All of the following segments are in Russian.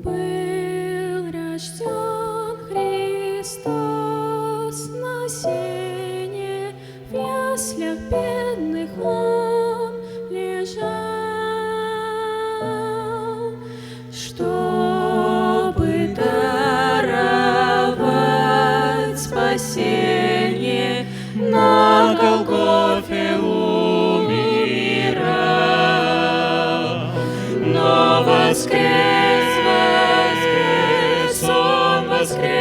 Был рожден Христос на сене, в яслях бедных Он лежал, чтобы даровать спасение, на Голгофе умирал, но воскрес, Он воскрес,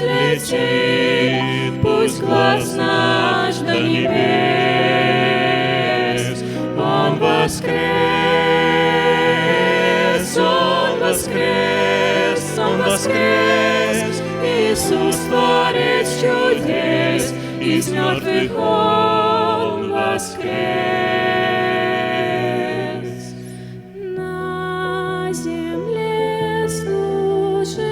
летит, пусть глаз наш до небес. Он воскрес, Он воскрес, Он воскрес, Иисус, Творец чудес, из мертвых Он воскрес. На земле служил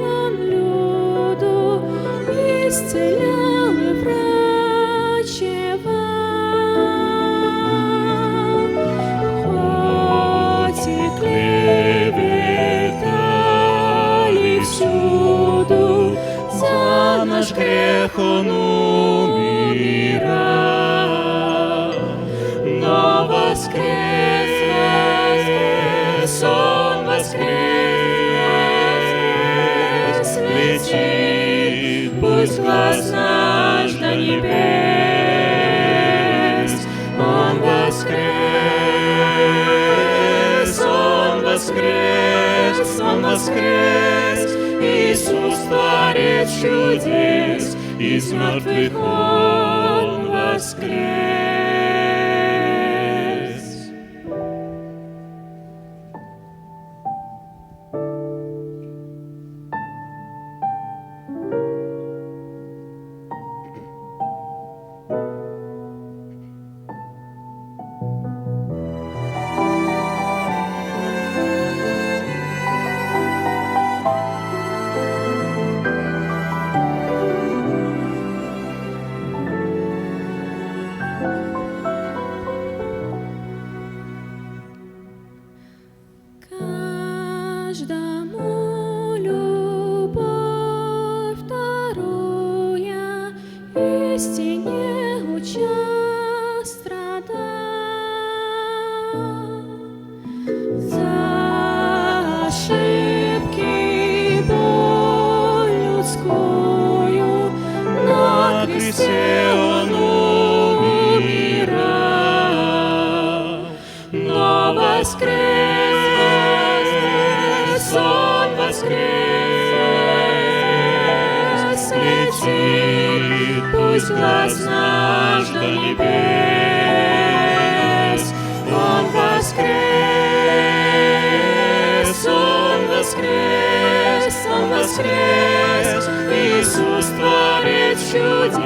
Он люду, исцелял и врачевал, хоть и клеветали всюду, за наш грех Он умирал, но воскрес, Он воскрес, летит, пусть глаз наш до небес. Он воскрес, Он воскрес, Он воскрес, Иисус, Творец чудес, из мертвых Он воскрес. Каждому любовь даруя, истине уча страдал, за ошибки боль людскую на кресте Он умирал, но воскрес, Он воскрес, летит, пусть глаз наш до небес. Он воскрес, Он воскрес, Он воскрес, Иисус, Творец чудес,